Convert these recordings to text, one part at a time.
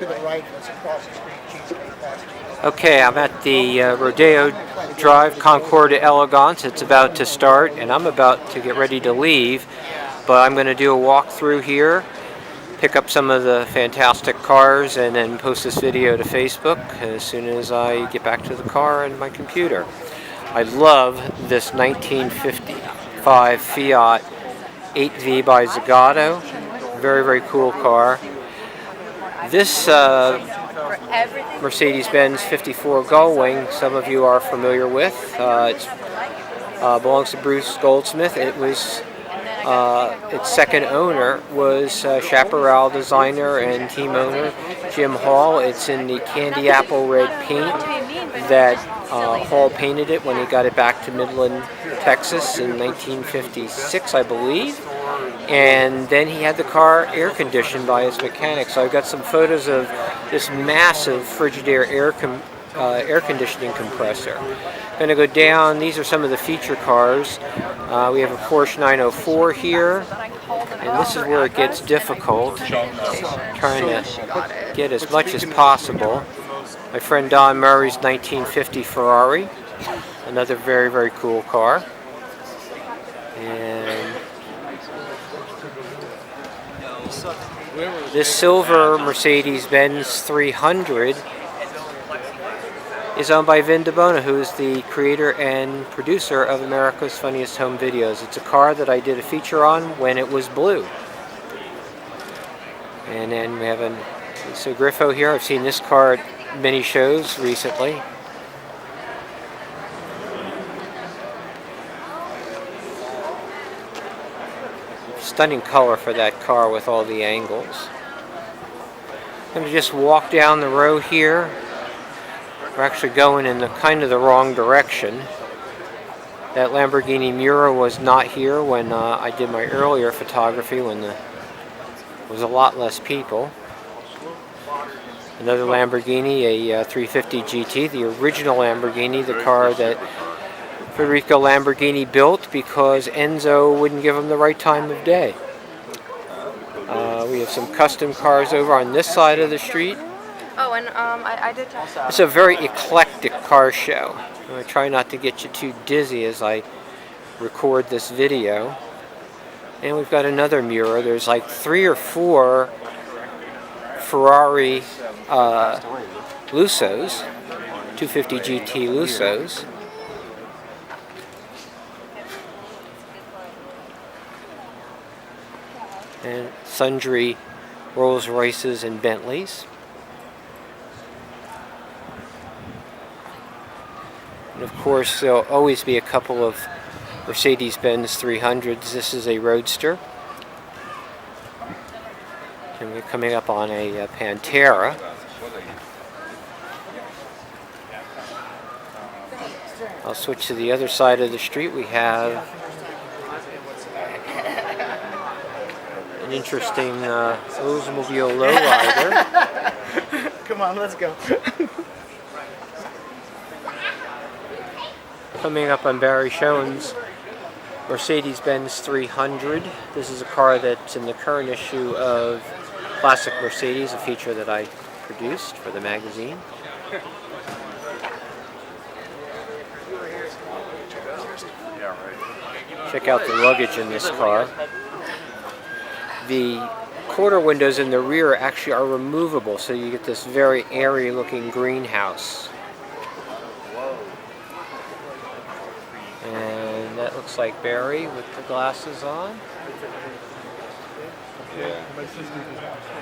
to the right, that's across the street, Cheesecake Factory. Okay, I'm at the Rodeo Drive Concours de Elegance. It's about to start, and I'm about to get ready to leave, but I'm going to do a walkthrough here, pick up some of the fantastic cars, and then post this video to Facebook as soon as I get back to the car and my computer. I love this 1955 Fiat 8V by Zagato. Very, very cool car. This Mercedes-Benz 54 Gullwing, some of you are familiar with. It belongs to Bruce Goldsmith. It was its second owner was Chaparral designer and team owner Jim Hall. It's in the candy apple red paint that Hall painted it when he got it back to Midland, Texas in 1956, I believe. And then he had the car air conditioned by his mechanic. So I've got some photos of this massive Frigidaire air conditioning compressor. Going to go down. These are some of the feature cars. We have a Porsche 904 here, and this is where it gets difficult. Trying to get as much as possible. My friend Don Murray's 1950 Ferrari, another very, very cool car. And this silver Mercedes-Benz 300 is owned by Vin DeBona, who is the creator and producer of America's Funniest Home Videos. It's a car that I did a feature on when it was blue. And then we have a Griffo here. I've seen this car at many shows recently. Stunning color for that car with all the angles. I'm going to just walk down the row here. We're actually going in the kind of the wrong direction. That Lamborghini Miura was not here when I did my earlier photography when there was a lot less people. Another Lamborghini, a 350 GT, the original Lamborghini, the car that Federico Lamborghini built because Enzo wouldn't give him the right time of day. We have some custom cars over on this side of the street. Oh, and I did tell. It's a very eclectic car show. I try not to get you too dizzy as I record this video. And we've got another Miura. There's like 3 or 4 Ferrari Lusos, 250 GT Lusos. And sundry Rolls Royces and Bentleys. And of course, there'll always be a couple of Mercedes-Benz 300s. This is a Roadster. And we're coming up on a Pantera. I'll switch to the other side of the street. We have an interesting Oldsmobile lowrider. Come on, let's go. Coming up on Barry Schoen's Mercedes-Benz 300. This is a car that's in the current issue of Classic Mercedes, a feature that I produced for the magazine. Check out the luggage in this car. The quarter windows in the rear actually are removable, so you get this very airy looking greenhouse. And that looks like Barry with the glasses on.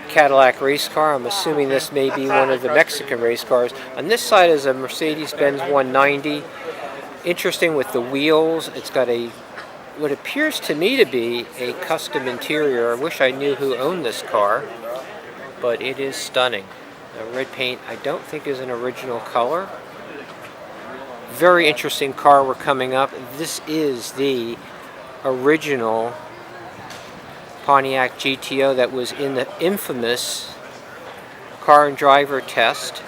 Cadillac race car. I'm assuming this may be one of the Mexican race cars. On this side is a Mercedes-Benz 190. Interesting with the wheels. It's got a what appears to me to be a custom interior. I wish I knew who owned this car, but it is stunning. The red paint I don't think is an original color. Very interesting car we're coming up. This is the original Pontiac GTO that was in the infamous car and driver test.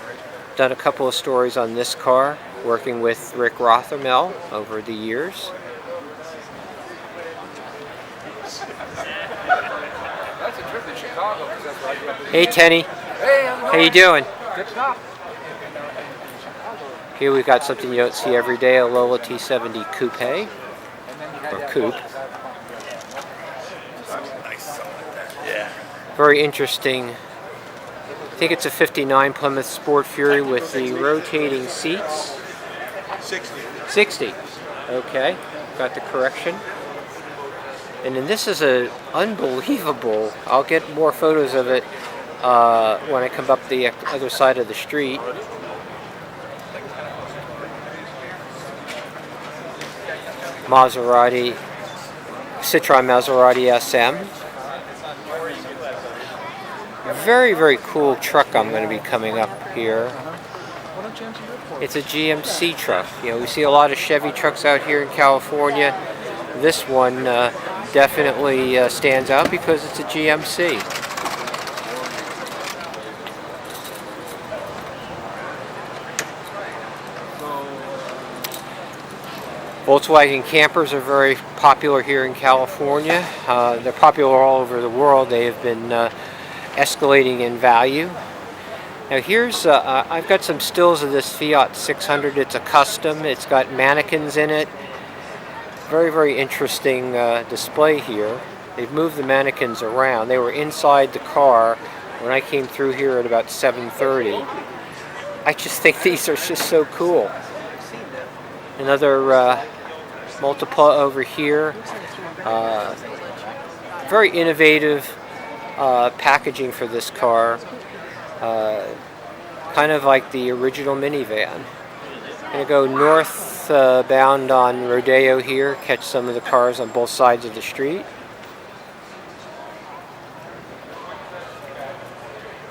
Done a couple of stories on this car, working with Rick Rothermel over the years. That's a trip to Chicago. Hey, Tenny. Hey, how's it How you doing? Good stuff. Here we've got something you don't see every day, a Lola T70 Coupe, or Coupe. Very interesting. I think it's a 59 Plymouth Sport Fury with the rotating seats. 60. Okay, got the correction. And then this is a unbelievable, I'll get more photos of it when I come up the other side of the street. Maserati, Citroen Maserati SM. Very, very cool truck I'm going to be coming up here. It's a GMC truck. You know, we see a lot of Chevy trucks out here in California. This one definitely stands out because it's a GMC. Volkswagen campers are very popular here in California. They're popular all over the world. They have been escalating in value. Now here's, I've got some stills of this Fiat 600. It's a custom. It's got mannequins in it. Very, very interesting display here. They've moved the mannequins around. They were inside the car when I came through here at about 7:30. I just think these are just so cool. Another Multipla over here. Very innovative packaging for this car. Kind of like the original minivan. I'm going to go northbound on Rodeo here, catch some of the cars on both sides of the street.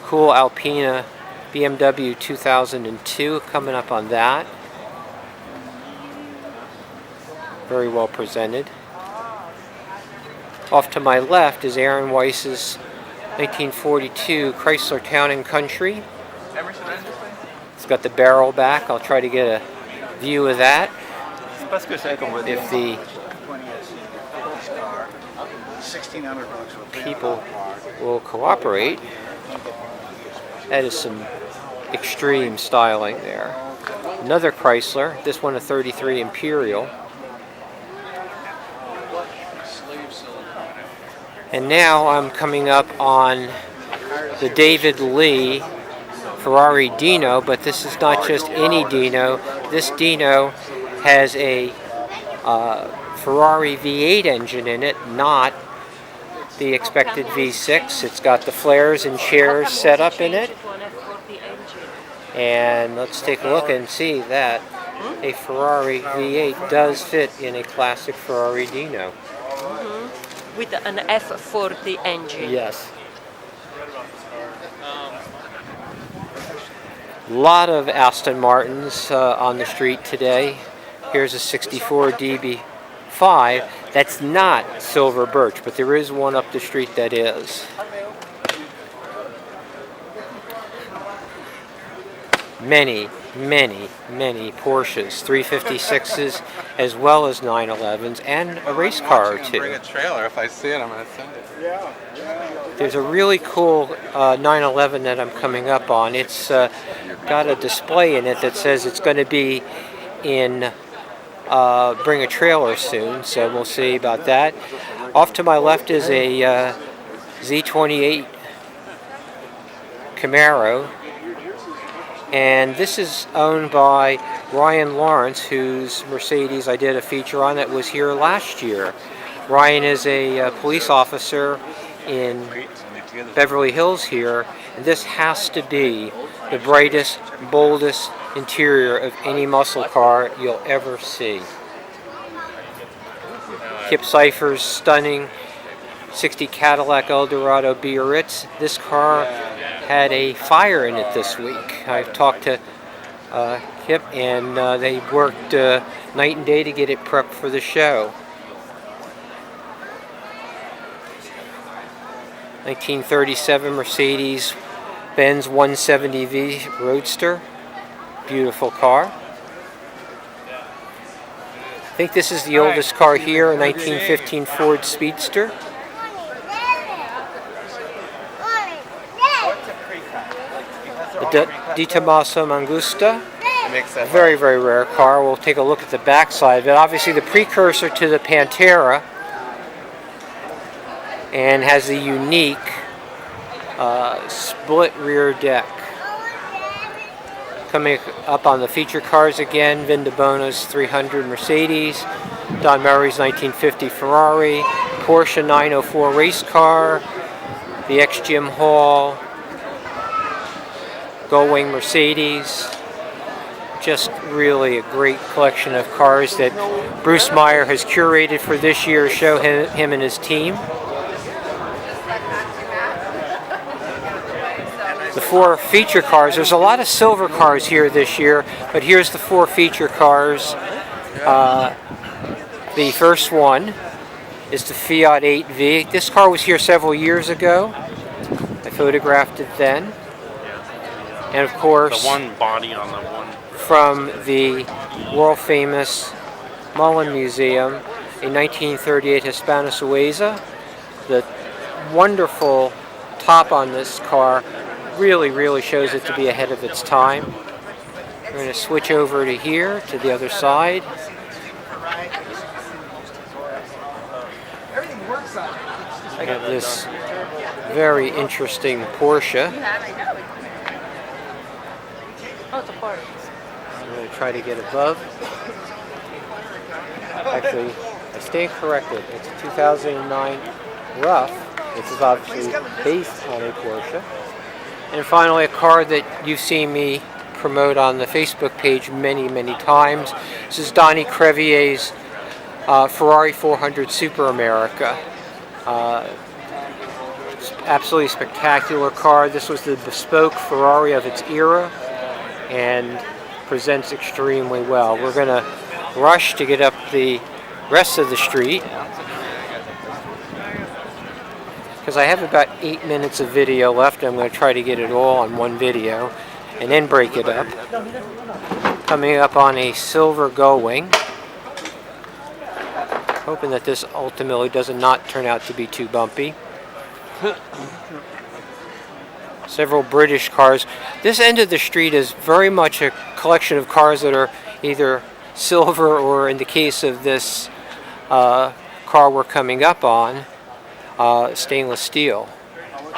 Cool Alpina BMW 2002 coming up on that. Very well presented. Off to my left is Aaron Weiss's 1942 Chrysler Town & Country. It's got the barrel back. I'll try to get a view of that. If the people will cooperate. That is some extreme styling there. Another Chrysler, this one a 33 Imperial. And now I'm coming up on the David Lee Ferrari Dino, but this is not just any Dino. This Dino has a Ferrari V8 engine in it, not the expected V6. It's got the flares and chairs set up in it. And let's take a look and see that a Ferrari V8 does fit in a classic Ferrari Dino. With an F40 engine. Yes. A lot of Aston Martins on the street today. Here's a 64 DB5. That's not silver birch, but there is one up the street that is. Many, many, many Porsches, 356s, as well as 911s, and a race car or two. Bring a trailer. If I see it, I'm going to send it. There's a really cool 911 that I'm coming up on. It's got a display in it that says it's going to be in Bring a Trailer soon, so we'll see about that. Off to my left is a Z28 Camaro. And this is owned by Ryan Lawrence, whose Mercedes I did a feature on that was here last year. Ryan is a police officer in Beverly Hills here, and this has to be the brightest, boldest interior of any muscle car you'll ever see. Kip Cypher's stunning 60 Cadillac Eldorado Biarritz. This car had a fire in it this week. I've talked to Kip, and they worked night and day to get it prepped for the show. 1937 Mercedes-Benz 170V Roadster. Beautiful car. I think this is the oldest car here, a 1915 Ford Speedster. The Di Tommaso Mangusta. Makes that Very, very rare car. We'll take a look at the backside. But obviously the precursor to the Pantera, and has the unique split rear deck. Coming up on the feature cars again, Vin DeBono's 300 Mercedes, Don Murray's 1950 Ferrari, Porsche 904 race car, the ex-Jim Hall Gullwing Mercedes. Just really a great collection of cars that Bruce Meyer has curated for this year's show, him and his team. The 4 feature cars. There's a lot of silver cars here this year, but here's the 4 feature cars. The first one is the Fiat 8V. This car was here several years ago. I photographed it then. And of course, the one body on the one. From the world famous Mullen Museum, a 1938 Hispano Suiza. The wonderful top on this car really shows it to be ahead of its time. We're going to switch over to here, to the other side. I have this very interesting Porsche. Oh, it's a party. I'm going to try to get above. Actually, I stand corrected. It's a 2009 Rough. This is obviously based on a Porsche. And finally, a car that you've seen me promote on the Facebook page many times. This is Donnie Crevier's Ferrari 400 Super America. Absolutely spectacular car. This was the bespoke Ferrari of its era and presents extremely well. We're going to rush to get up the rest of the street because I have about 8 minutes of video left. I'm going to try to get it all on one video and then break it up. Coming up on a silver Gullwing. Hoping that this ultimately does not turn out to be too bumpy. Several British cars. This end of the street is very much a collection of cars that are either silver or, in the case of this car we're coming up on, stainless steel.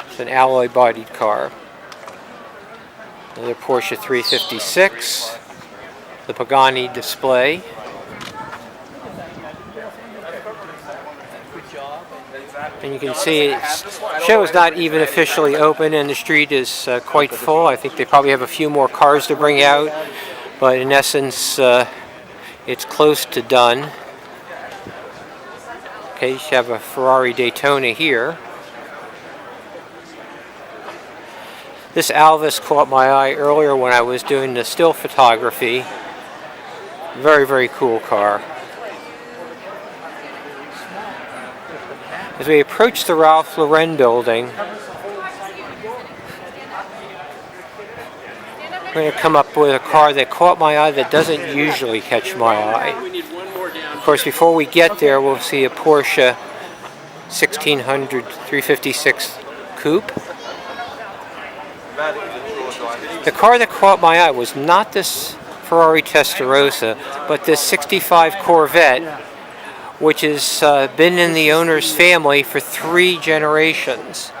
It's an alloy-bodied car. Another Porsche 356. The Pagani display. And you can see the show is not even officially open and the street is quite full. I think they probably have a few more cars to bring out, but in essence it's close to done. Okay, you have a Ferrari Daytona here. This Alvis caught my eye earlier when I was doing the still photography. Very cool car. As we approach the Ralph Lauren building, we're going to come up with a car that caught my eye that doesn't usually catch my eye. Of course, before we get there, we'll see a Porsche 1600 356 Coupe. The car that caught my eye was not this Ferrari Testarossa, but this 65 Corvette, which has been in the owner's family for 3 generations.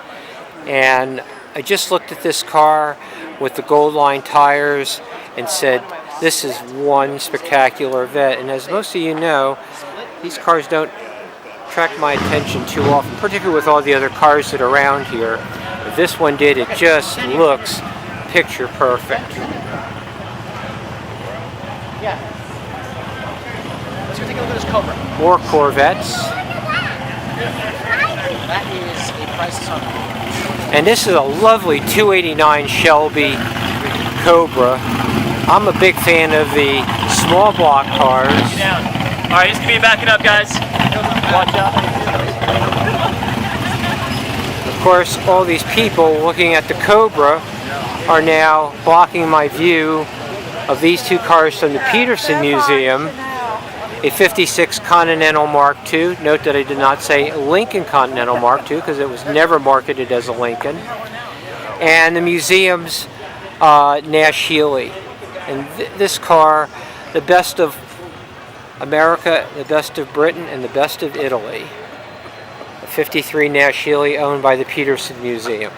And I just looked at this car with the gold line tires and said, this is one spectacular vet. And as most of you know, these cars don't attract my attention too often, particularly with all the other cars that are around here. But this one did. It just looks picture perfect. Yeah. Let's go take a look at this Cobra. More Corvettes. That is a priceless on. And this is a lovely 289 Shelby Cobra. I'm a big fan of the small block cars. All right, he's gonna be backing up, guys. Watch out. Of course, all these people looking at the Cobra are now blocking my view of these 2 cars from the Peterson Museum. A 56 Continental Mark II. Note that I did not say Lincoln Continental Mark II because it was never marketed as a Lincoln. And the museum's Nash Healey. And this car, the best of America, the best of Britain, and the best of Italy. A 53 Nash Healey owned by the Peterson Museum.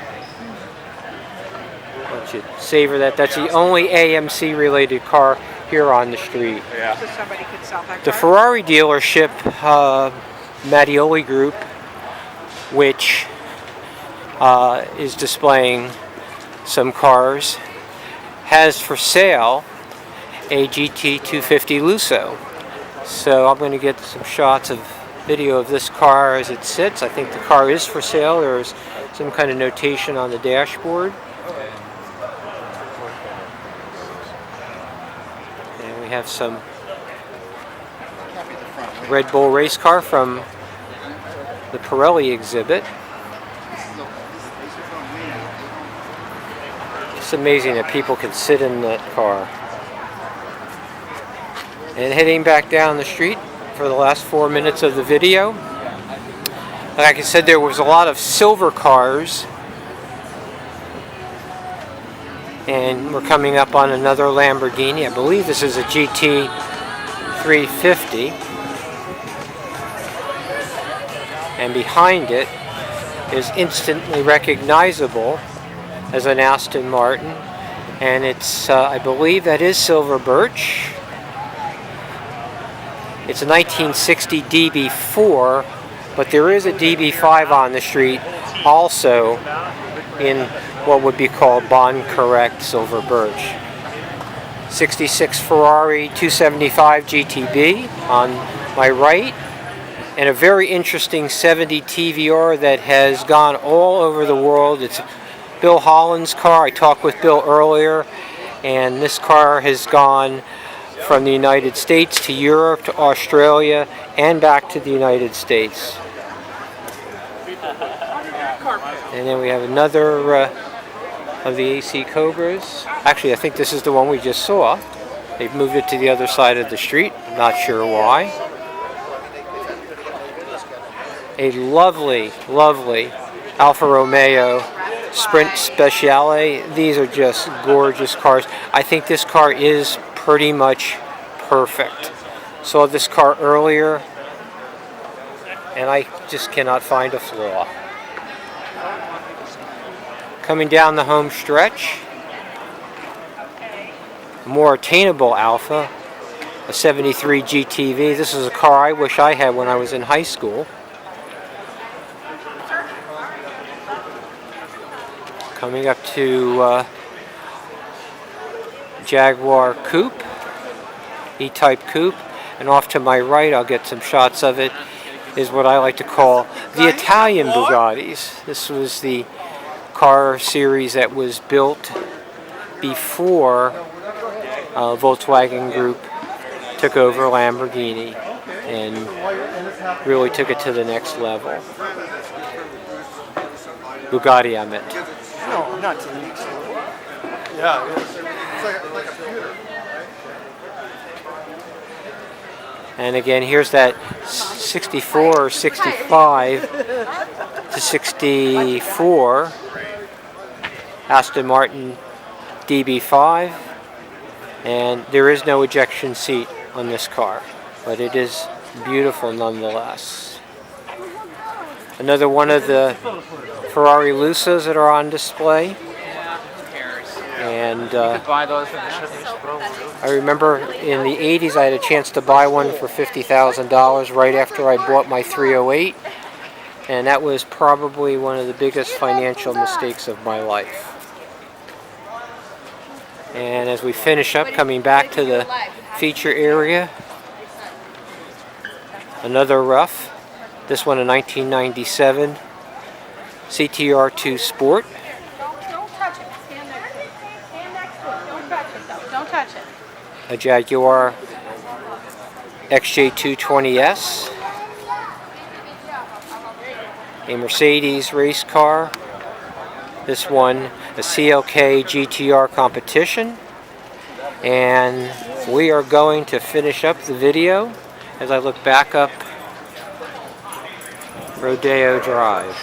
I should savor that. That's the only AMC related car here on the street. Yeah. So somebody could sell that The car? Ferrari dealership, Mattioli Group, which is displaying some cars, has for sale a GT250 Lusso. So I'm going to get some shots of video of this car as it sits. I think the car is for sale. There's some kind of notation on the dashboard. And we have some Red Bull race car from the Pirelli exhibit. It's amazing that people can sit in that car. And heading back down the street for the last 4 minutes of the video. Like I said, there was a lot of silver cars. And we're coming up on another Lamborghini. I believe this is a GT 350. And behind it is instantly recognizable as an Aston Martin. And it's, I believe that is silver birch. It's a 1960 DB4, but there is a DB5 on the street also in what would be called Bond Correct silver birch. 66 Ferrari 275 GTB on my right, and a very interesting 70 TVR that has gone all over the world. It's Bill Holland's car. I talked with Bill earlier, and this car has gone from the United States to Europe to Australia and back to the United States. And then we have another of the AC Cobras. Actually, I think this is the one we just saw. They've moved it to the other side of the street. I'm not sure why. A lovely, lovely Alfa Romeo Sprint Speciale. These are just gorgeous cars. I think this car is pretty much perfect. Saw this car earlier, and I just cannot find a flaw. Coming down the home stretch, a more attainable Alfa, a 73 GTV. This is a car I wish I had when I was in high school. Coming up to Jaguar Coupe, E-Type Coupe, and off to my right, I'll get some shots of it, is what I like to call the Italian Bugattis. This was the car series that was built before Volkswagen Group took over Lamborghini and really took it to the next level. Bugatti, I meant. No, not to the next level. Yeah, it's like a computer. And again, here's that 64 or 65 to 64 Aston Martin DB5. And there is no ejection seat on this car, but it is beautiful nonetheless. Another one of the Ferrari Lussos that are on display. And I remember in the 80s I had a chance to buy one for $50,000 right after I bought my 308. And that was probably one of the biggest financial mistakes of my life. And as we finish up, coming back to the feature area, another rough. This one a 1997 CTR2 Sport. Don't touch it. Stand next to it. Stand next to it. Don't touch it, though. Don't touch it. A Jaguar XJ220S. A Mercedes race car. This one, a CLK GTR competition. And we are going to finish up the video as I look back up Rodeo Drive.